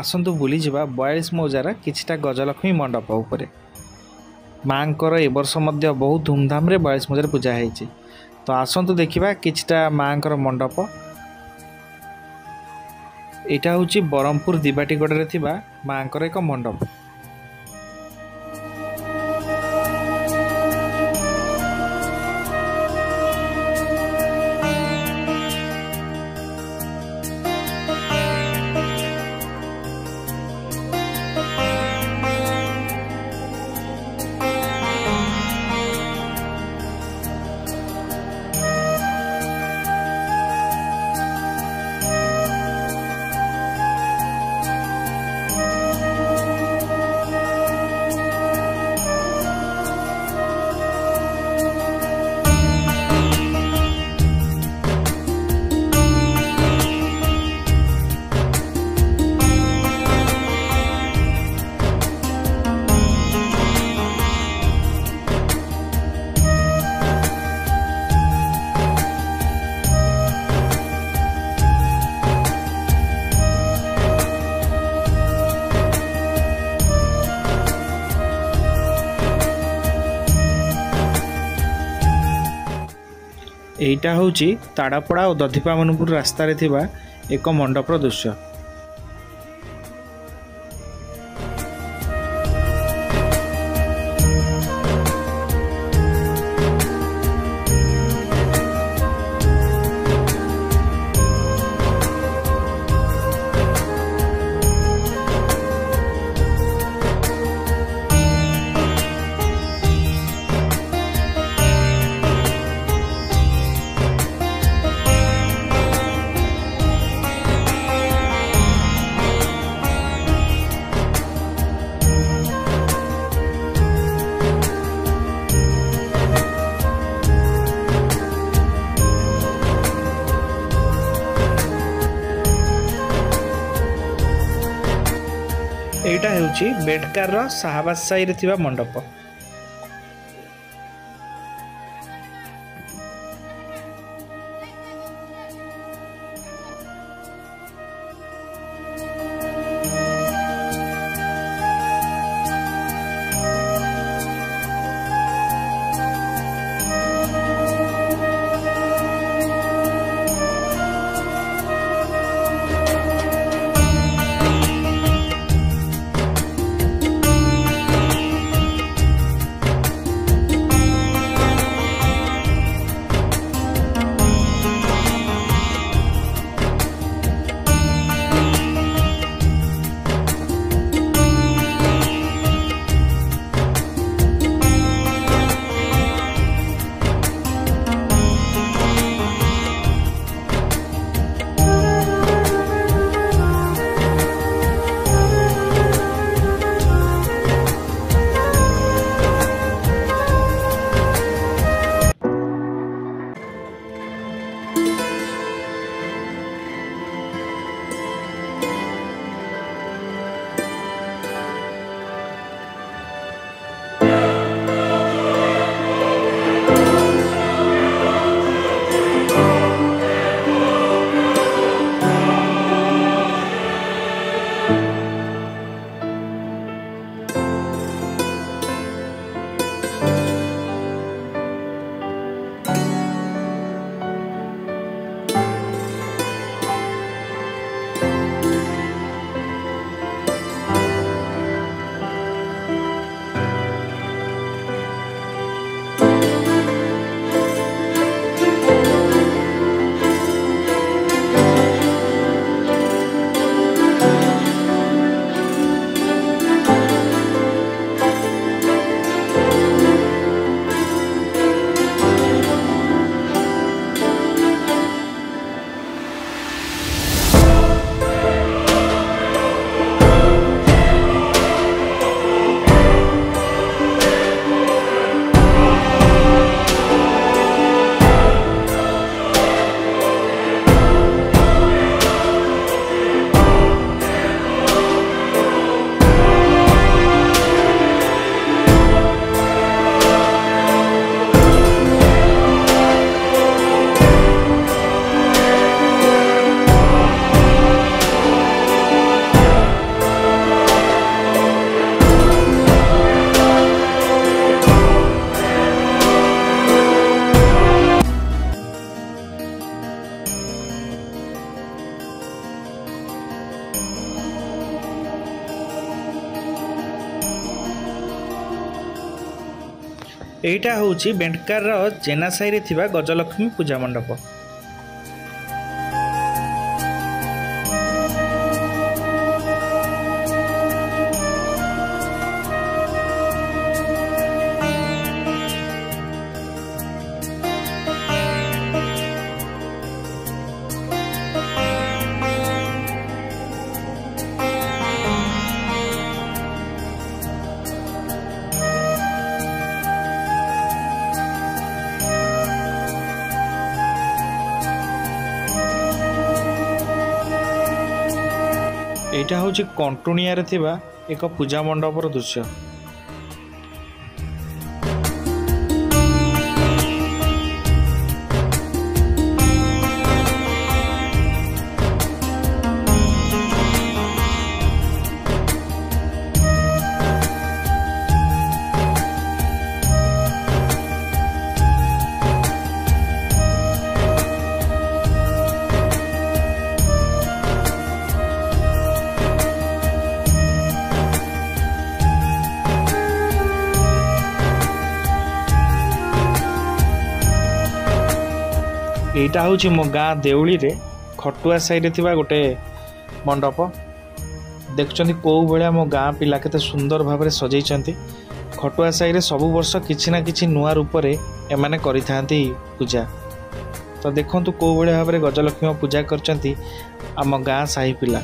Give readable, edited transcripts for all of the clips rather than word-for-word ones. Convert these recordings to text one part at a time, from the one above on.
आसतु बुली जावा 42 मौजार किछटा गजलक्ष्मी मंडप उपरे। माँकर ए वर्ष मध्य बहुत धूमधाम रे 42 मौजार पूजा होती। तो आसतु देखिबा किछटा माँकर मंडप। एटा होची बरहमपुर दिबाटीगढ़ रे थिबा माँकर एक मंडप। एटा होची ताड़ापड़ा और दधिपामनपुर रास्तार थिबा एक मंडपर दृश्य। एटा हेउची बेडकार शाहबाज साई रे थिबा मंडप। एटा होची बेंटकार जेना साई रे थिबा गजलक्ष्मी पूजा मंडप। एटा हूँ कंटुनिया रे थिबा एक पूजा मंडपर दृश्य। एटा हूँ मो गाँ देउली रे खटुआ साइड थिबा गोटे मंडप। देखुं कौ भाया मो गाँ पिला केते सुंदर भाव में सजाई। खटुआ साइड सबु वर्ष किछि ना किछि नुआ रूप रे एमाने करिथांती पूजा। तो देखंतु कौ भाया भाव में गजलक्ष्मी पूजा करचंती आम गाँ साही पिला।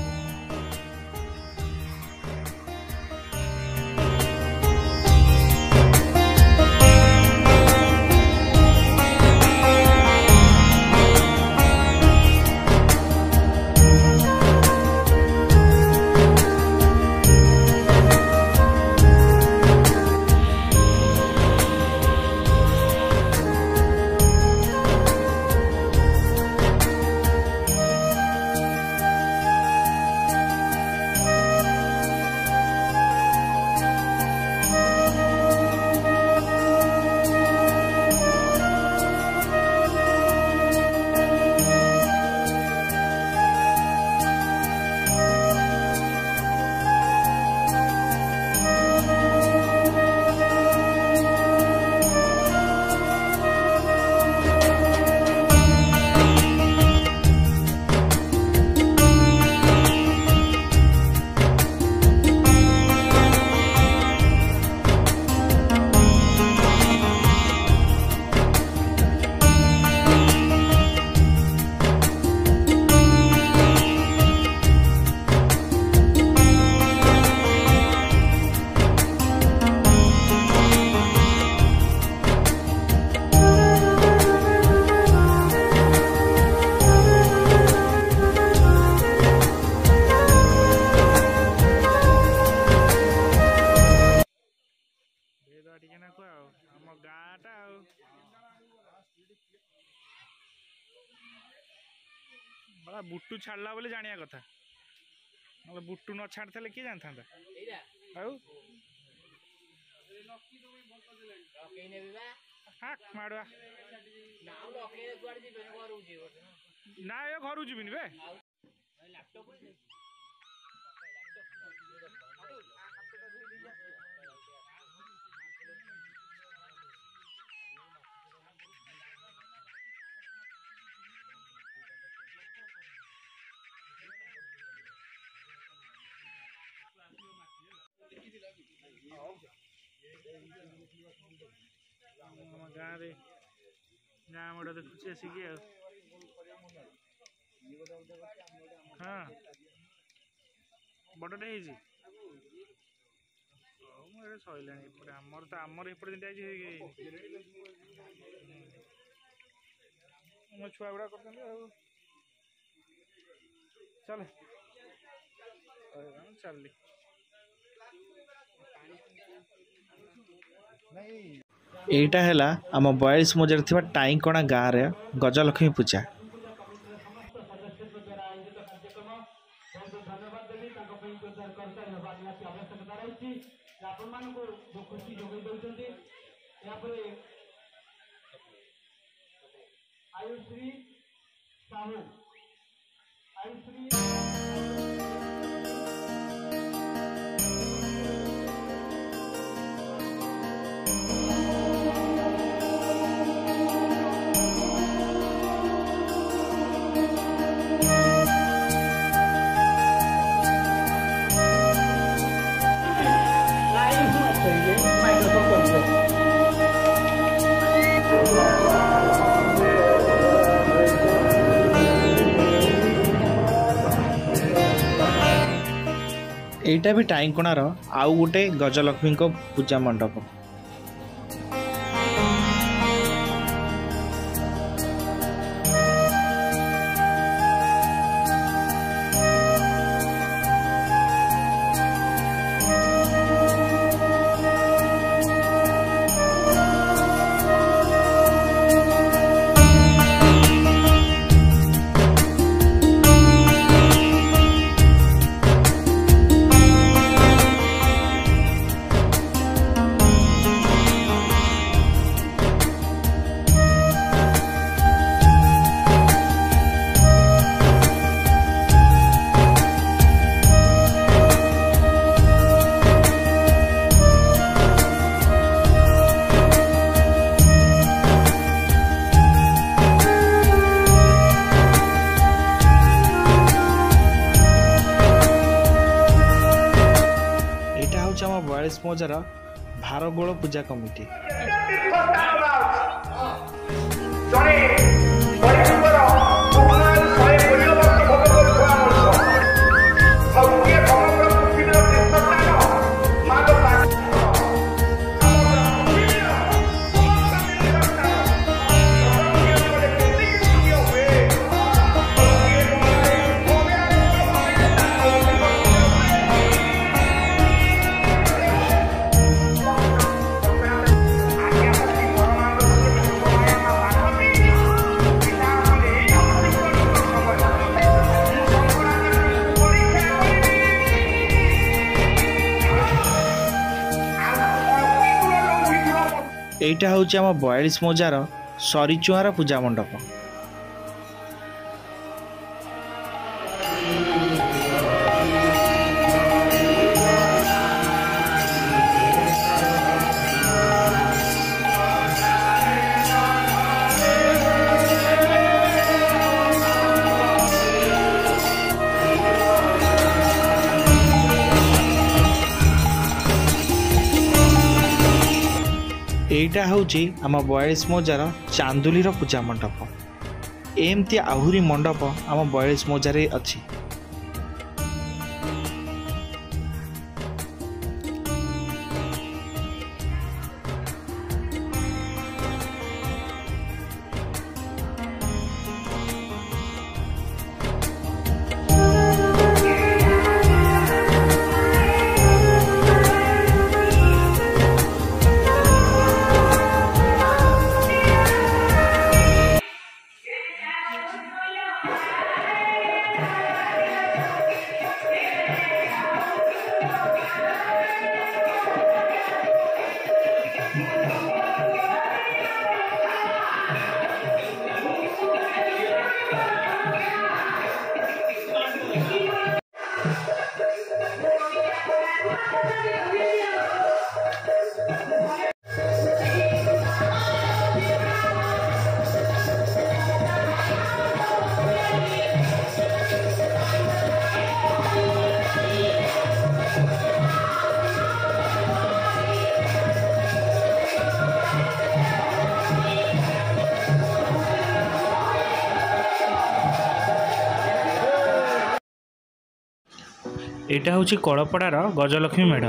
बड़ा बुट्टू छाड़ला बोले जानिया कथा मतलब बुट्टू न छाड़ते किए जानता माड़ुआ ना घर जीवन बे गाँव गाँ मोटा देखुची आसिक हाँ बड़टे सैला आमर तो आमर एपटे मो छुआ गुड़ा कर चल चल एटा हैला आम 42 मजार थिबा टाईकणा गाँ रे गजलक्ष्मी पूजा। आयुश्री साहू आयुश्री एटा भी टाइकोणार आउ गोटे गजलक्ष्मी पूजा मंडप। आम 42 मौजार भारगोल पूजा कमिटी। एटा हूँ आम 42 मौजार सरीचुआर पूजा मंडप। एटा हूँ आम 42 मौजार चांदुली पूजा मंडप। एमती आहुरी मंडप आम 42 मौजार अच्छी। एटा हूँ कलपड़ार गजलक्ष्मी मेढ़।